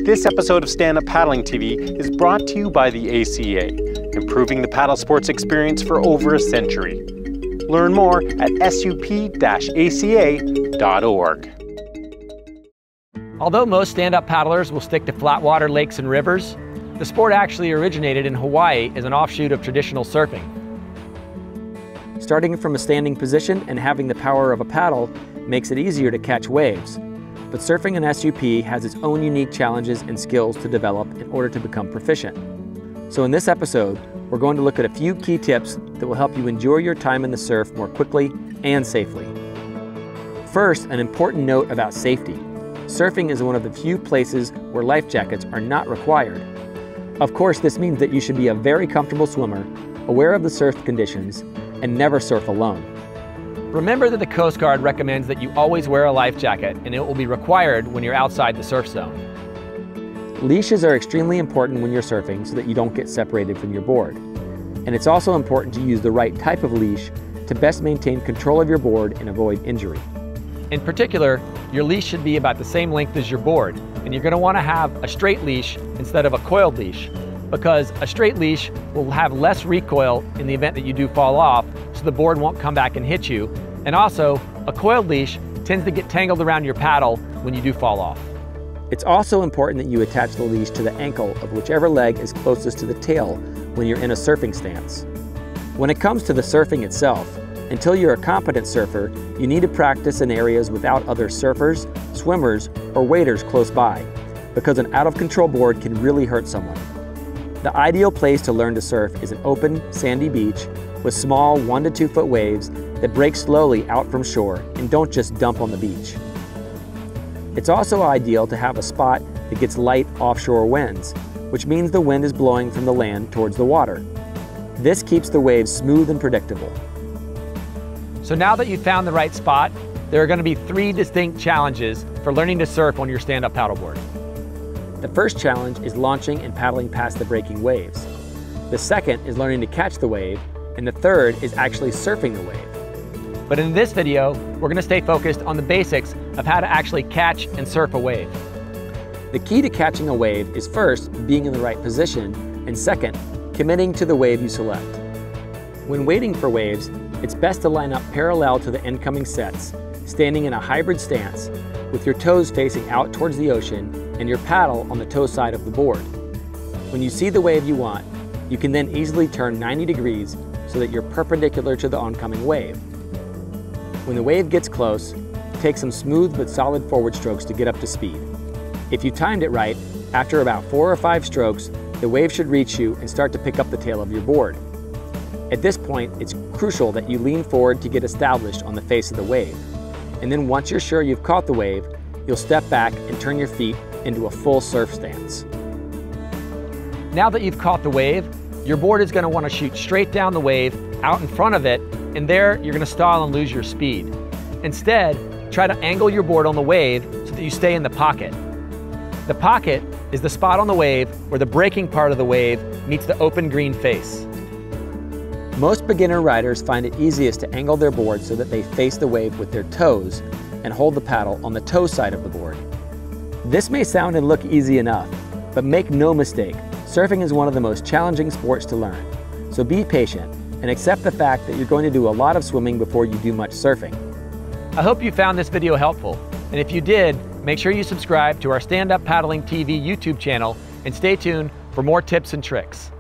This episode of Stand Up Paddling TV is brought to you by the ACA, improving the paddle sports experience for over a century. Learn more at sup-aca.org. Although most stand-up paddlers will stick to flatwater lakes and rivers, the sport actually originated in Hawaii as an offshoot of traditional surfing. Starting from a standing position and having the power of a paddle makes it easier to catch waves. But surfing an SUP has its own unique challenges and skills to develop in order to become proficient. So in this episode, we're going to look at a few key tips that will help you enjoy your time in the surf more quickly and safely. First, an important note about safety. Surfing is one of the few places where life jackets are not required. Of course, this means that you should be a very comfortable swimmer, aware of the surf conditions, and never surf alone. Remember that the Coast Guard recommends that you always wear a life jacket, and it will be required when you're outside the surf zone. Leashes are extremely important when you're surfing so that you don't get separated from your board. And it's also important to use the right type of leash to best maintain control of your board and avoid injury. In particular, your leash should be about the same length as your board, and you're going to want to have a straight leash instead of a coiled leash, because a straight leash will have less recoil in the event that you do fall off, so the board won't come back and hit you. And also, a coiled leash tends to get tangled around your paddle when you do fall off. It's also important that you attach the leash to the ankle of whichever leg is closest to the tail when you're in a surfing stance. When it comes to the surfing itself, until you're a competent surfer, you need to practice in areas without other surfers, swimmers, or waders close by, because an out-of-control board can really hurt someone. The ideal place to learn to surf is an open, sandy beach with small 1 to 2 foot waves that break slowly out from shore and don't just dump on the beach. It's also ideal to have a spot that gets light offshore winds, which means the wind is blowing from the land towards the water. This keeps the waves smooth and predictable. So now that you've found the right spot, there are going to be 3 distinct challenges for learning to surf on your stand-up paddleboard. The first challenge is launching and paddling past the breaking waves. The second is learning to catch the wave, and the third is actually surfing the wave. But in this video, we're going to stay focused on the basics of how to actually catch and surf a wave. The key to catching a wave is first, being in the right position, and second, committing to the wave you select. When waiting for waves, it's best to line up parallel to the incoming sets, standing in a hybrid stance, with your toes facing out towards the ocean and your paddle on the toe side of the board. When you see the wave you want, you can then easily turn 90 degrees so that you're perpendicular to the oncoming wave. When the wave gets close, take some smooth but solid forward strokes to get up to speed. If you timed it right, after about 4 or 5 strokes, the wave should reach you and start to pick up the tail of your board. At this point, it's crucial that you lean forward to get established on the face of the wave. And then once you're sure you've caught the wave, you'll step back and turn your feet into a full surf stance. Now that you've caught the wave, your board is going to want to shoot straight down the wave, out in front of it, and there you're going to stall and lose your speed. Instead, try to angle your board on the wave so that you stay in the pocket. The pocket is the spot on the wave where the breaking part of the wave meets the open green face. Most beginner riders find it easiest to angle their board so that they face the wave with their toes and hold the paddle on the toe side of the board. This may sound and look easy enough, but make no mistake, surfing is one of the most challenging sports to learn. So be patient and accept the fact that you're going to do a lot of swimming before you do much surfing. I hope you found this video helpful, and if you did, make sure you subscribe to our Stand Up Paddling TV YouTube channel and stay tuned for more tips and tricks.